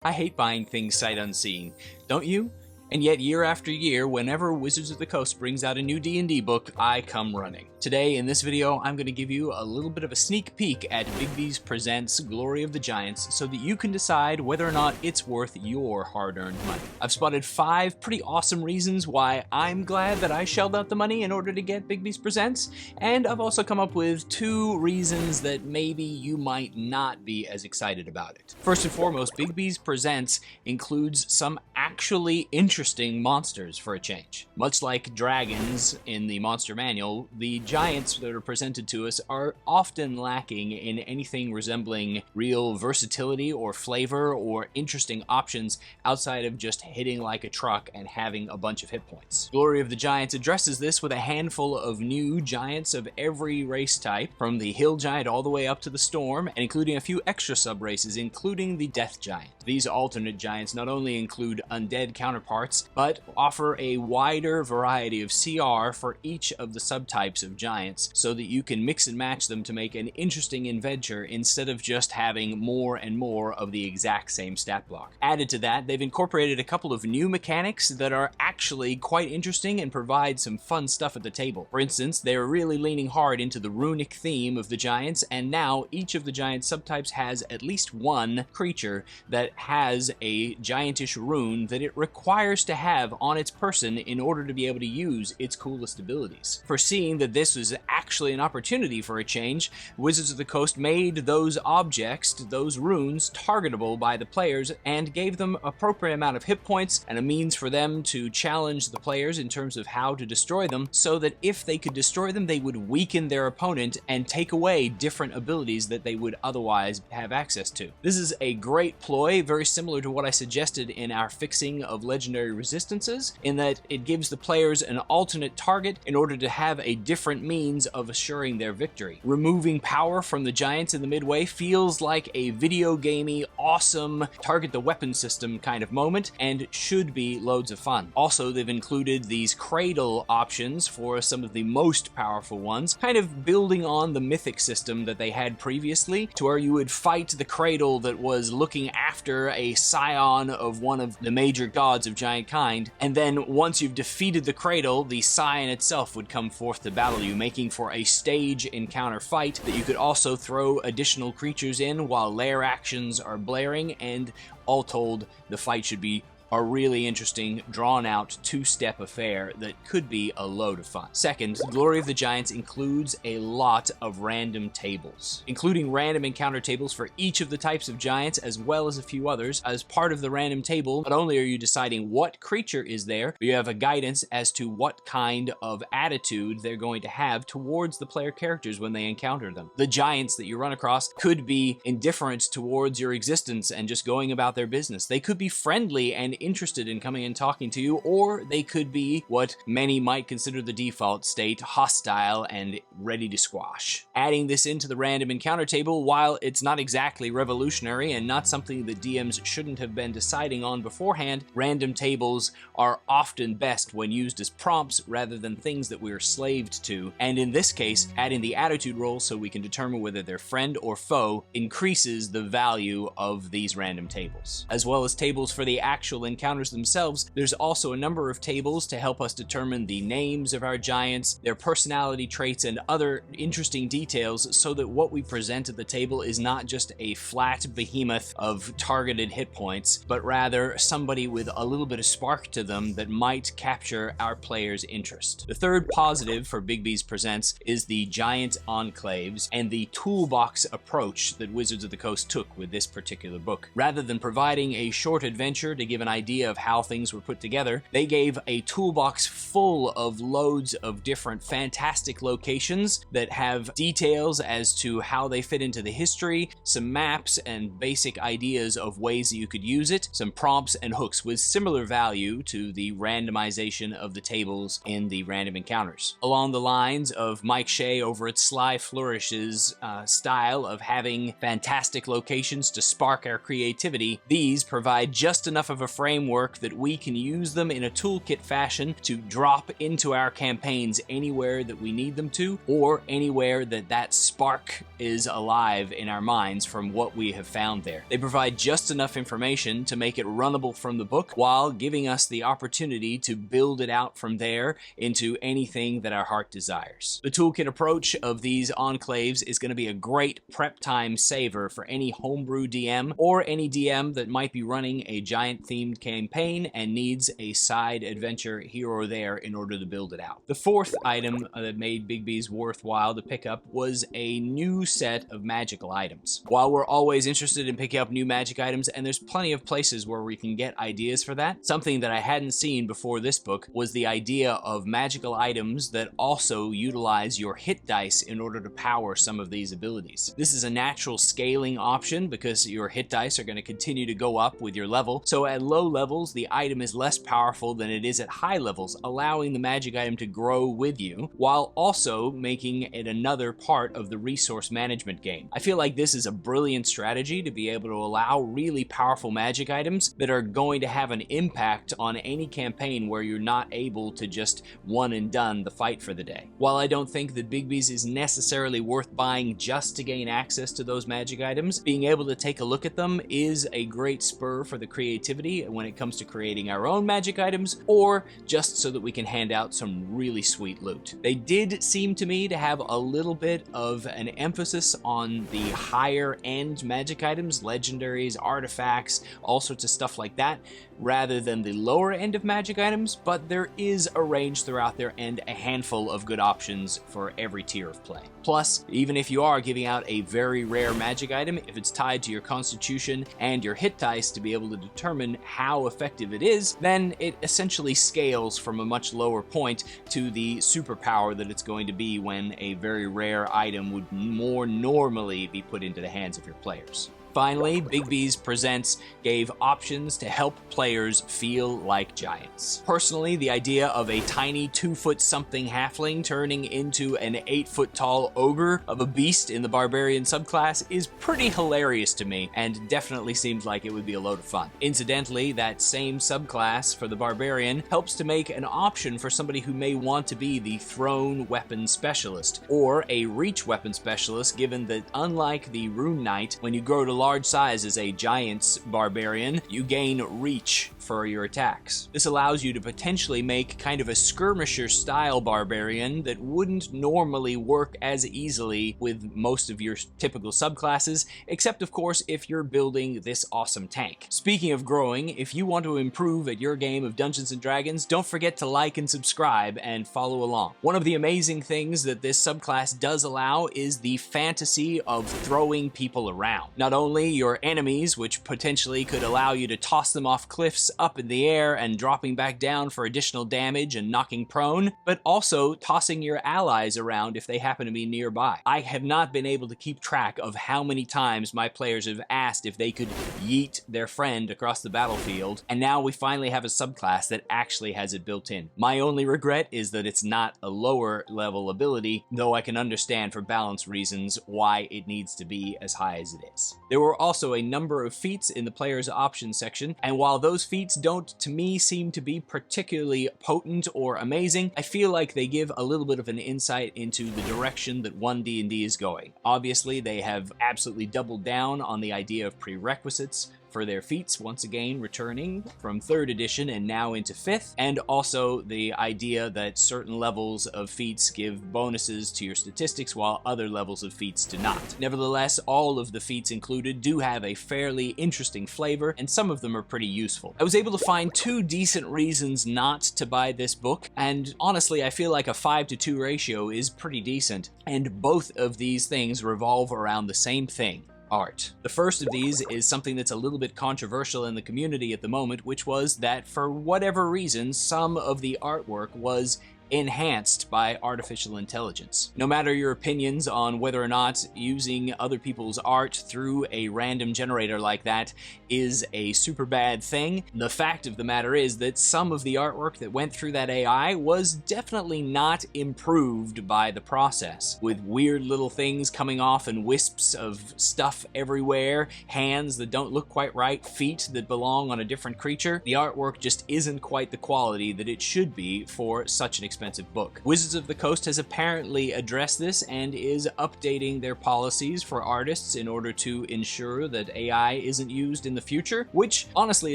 I hate buying things sight unseen, don't you? And yet year after year, whenever Wizards of the Coast brings out a new D&D book, I come running. Today, in this video, I'm going to give you a little bit of a sneak peek at Bigby Presents Glory of the Giants so that you can decide whether or not it's worth your hard-earned money. I've spotted 5 pretty awesome reasons why I'm glad that I shelled out the money in order to get Bigby Presents, and I've also come up with 2 reasons that maybe you might not be as excited about it. First and foremost, Bigby Presents includes some actually interesting monsters for a change. Much like dragons in the monster manual, the giants that are presented to us are often lacking in anything resembling real versatility or flavor or interesting options outside of just hitting like a truck and having a bunch of hit points. Glory of the Giants addresses this with a handful of new giants of every race type, from the hill giant all the way up to the storm, and including a few extra sub-races, including the death giant. These alternate giants not only include undead counterparts, but offer a wider variety of CR for each of the subtypes of giants, so that you can mix and match them to make an interesting adventure instead of just having more and more of the exact same stat block. Added to that, they've incorporated a couple of new mechanics that are actually quite interesting and provide some fun stuff at the table. For instance, they're really leaning hard into the runic theme of the giants, and now each of the giant subtypes has at least one creature that has a giantish rune that it requires to have on its person in order to be able to use its coolest abilities. Foreseeing that this was actually an opportunity for a change, Wizards of the Coast made those objects, those runes, targetable by the players and gave them appropriate amount of hit points and a means for them to challenge the players in terms of how to destroy them, so that if they could destroy them, they would weaken their opponent and take away different abilities that they would otherwise have access to. This is a great ploy, very similar to what I suggested in our fixing of legendary resistances, in that it gives the players an alternate target in order to have a different means of assuring their victory. Removing power from the giants in the midway feels like a video gamey, awesome target the weapon system kind of moment, and should be loads of fun. Also, they've included these cradle options for some of the most powerful ones, kind of building on the mythic system that they had previously, to where you would fight the cradle that was looking after a scion of one of the major gods of giant kind, and then once you've defeated the cradle, the scion itself would come forth to battle you, making for a stage encounter fight that you could also throw additional creatures in while lair actions are blaring, and all told, the fight should be a really interesting, drawn-out, 2-step affair that could be a load of fun. Second, Glory of the Giants includes a lot of random tables, including random encounter tables for each of the types of giants, as well as a few others. As part of the random table, not only are you deciding what creature is there, but you have a guidance as to what kind of attitude they're going to have towards the player characters when they encounter them. The giants that you run across could be indifferent towards your existence and just going about their business. They could be friendly and interested in coming and talking to you, or they could be what many might consider the default state, hostile and ready to squash. Adding this into the random encounter table, while it's not exactly revolutionary and not something that DMs shouldn't have been deciding on beforehand, random tables are often best when used as prompts rather than things that we're slaved to, and in this case, adding the attitude roll so we can determine whether they're friend or foe increases the value of these random tables. As well as tables for the actual encounters themselves, there's also a number of tables to help us determine the names of our giants, their personality traits, and other interesting details, so that what we present at the table is not just a flat behemoth of targeted hit points, but rather somebody with a little bit of spark to them that might capture our players' interest. The third positive for Bigby Presents is the giant enclaves and the toolbox approach that Wizards of the Coast took with this particular book. Rather than providing a short adventure to give an idea of how things were put together, they gave a toolbox full of loads of different fantastic locations that have details as to how they fit into the history, some maps and basic ideas of ways that you could use it, some prompts and hooks with similar value to the randomization of the tables in the random encounters. Along the lines of Mike Shea over at Sly Flourish's style of having fantastic locations to spark our creativity, these provide just enough of a frame framework that we can use them in a toolkit fashion to drop into our campaigns anywhere that we need them to, or anywhere that spark is alive in our minds from what we have found there. They provide just enough information to make it runnable from the book while giving us the opportunity to build it out from there into anything that our heart desires. The toolkit approach of these enclaves is going to be a great prep time saver for any homebrew DM or any DM that might be running a giant themed campaign and needs a side adventure here or there in order to build it out. The fourth item that made Bigby's worthwhile to pick up was a new set of magical items. While we're always interested in picking up new magic items, and there's plenty of places where we can get ideas for that, something that I hadn't seen before this book was the idea of magical items that also utilize your hit dice in order to power some of these abilities. This is a natural scaling option because your hit dice are going to continue to go up with your level, so at low levels the item is less powerful than it is at high levels, allowing the magic item to grow with you while also making it another part of the resource management game. I feel like this is a brilliant strategy to be able to allow really powerful magic items that are going to have an impact on any campaign where you're not able to just one and done the fight for the day. While I don't think that Bigby's is necessarily worth buying just to gain access to those magic items, being able to take a look at them is a great spur for the creativity when it comes to creating our own magic items, or just so that we can hand out some really sweet loot. They did seem to me to have a little bit of an emphasis on the higher end magic items, legendaries, artifacts, all sorts of stuff like that, rather than the lower end of magic items, but there is a range throughout there and a handful of good options for every tier of play. Plus, even if you are giving out a very rare magic item, if it's tied to your constitution and your hit dice to be able to determine how effective it is, then it essentially scales from a much lower point to the superpower that it's going to be when a very rare item would more normally be put into the hands of your players. Finally, Bigby Presents gave options to help players feel like giants. Personally, the idea of a tiny 2-foot-something halfling turning into an 8-foot-tall ogre of a beast in the barbarian subclass is pretty hilarious to me, and definitely seems like it would be a load of fun. Incidentally, that same subclass for the barbarian helps to make an option for somebody who may want to be the thrown weapon specialist, or a reach weapon specialist, given that unlike the rune knight, when you grow to large size as a giant's barbarian, you gain reach for your attacks. This allows you to potentially make kind of a skirmisher style barbarian that wouldn't normally work as easily with most of your typical subclasses, except of course if you're building this awesome tank. Speaking of growing, if you want to improve at your game of Dungeons & Dragons, don't forget to like and subscribe and follow along. One of the amazing things that this subclass does allow is the fantasy of throwing people around. Not only your enemies, which potentially could allow you to toss them off cliffs up in the air and dropping back down for additional damage and knocking prone, but also tossing your allies around if they happen to be nearby. I have not been able to keep track of how many times my players have asked if they could yeet their friend across the battlefield, and now we finally have a subclass that actually has it built in. My only regret is that it's not a lower level ability, though I can understand for balance reasons why it needs to be as high as it is. There were also a number of feats in the player's options section, and while those feats don't, to me, seem to be particularly potent or amazing, I feel like they give a little bit of an insight into the direction that 1D&D is going. Obviously, they have absolutely doubled down on the idea of prerequisites for their feats, once again returning from 3rd edition and now into 5th, and also the idea that certain levels of feats give bonuses to your statistics while other levels of feats do not. Nevertheless, all of the feats included do have a fairly interesting flavor, and some of them are pretty useful. I was able to find 2 decent reasons not to buy this book, and honestly I feel like a 5-to-2 ratio is pretty decent, and both of these things revolve around the same thing: art. The first of these is something that's a little bit controversial in the community at the moment, which was that for whatever reason, some of the artwork was enhanced by artificial intelligence. No matter your opinions on whether or not using other people's art through a random generator like that is a super bad thing, the fact of the matter is that some of the artwork that went through that AI was definitely not improved by the process, with weird little things coming off and wisps of stuff everywhere, hands that don't look quite right, feet that belong on a different creature. The artwork just isn't quite the quality that it should be for such an expensive book. Wizards of the Coast has apparently addressed this and is updating their policies for artists in order to ensure that AI isn't used in the future, which honestly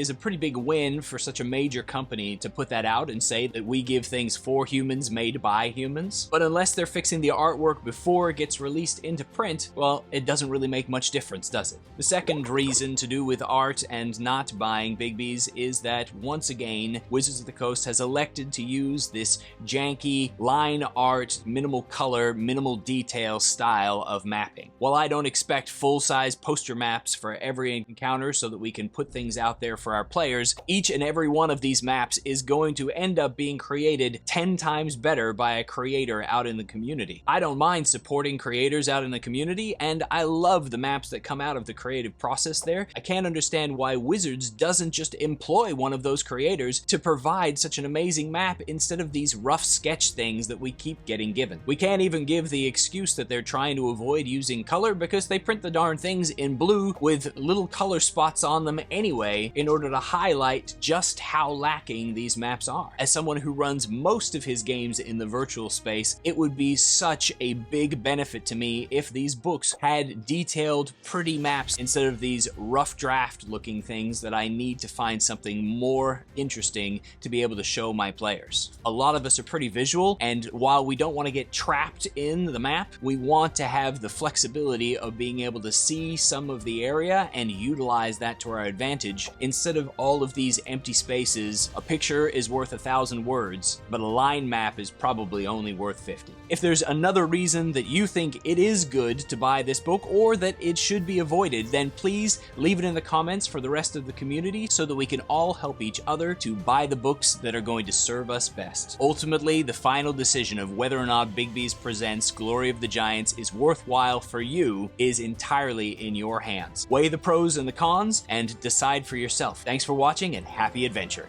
is a pretty big win for such a major company to put that out and say that we give things for humans made by humans. But unless they're fixing the artwork before it gets released into print, well, it doesn't really make much difference, does it? The second reason to do with art and not buying Bigby's is that, once again, Wizards of the Coast has elected to use this janky line art, minimal color, minimal detail style of mapping. While I don't expect full-size poster maps for every encounter so that we can put things out there for our players, each and every one of these maps is going to end up being created 10 times better by a creator out in the community. I don't mind supporting creators out in the community, and I love the maps that come out of the creative process there. I can't understand why Wizards doesn't just employ one of those creators to provide such an amazing map instead of these rough sketch things that we keep getting given. We can't even give the excuse that they're trying to avoid using color because they print the darn things in blue with little color spots on them anyway in order to highlight just how lacking these maps are. As someone who runs most of his games in the virtual space, it would be such a big benefit to me if these books had detailed, pretty maps instead of these rough draft looking things that I need to find something more interesting to be able to show my players. A lot of us are pretty visual, and while we don't want to get trapped in the map, we want to have the flexibility of being able to see some of the area and utilize that to our advantage instead of all of these empty spaces. A picture is worth 1,000 words, but a line map is probably only worth 50. If there's another reason that you think it is good to buy this book or that it should be avoided, then please leave it in the comments for the rest of the community so that we can all help each other to buy the books that are going to serve us best. Ultimately, the final decision of whether or not Bigby Presents Glory of the Giants is worthwhile for you is entirely in your hands. Weigh the pros and the cons and decide for yourself. Thanks for watching and happy adventure.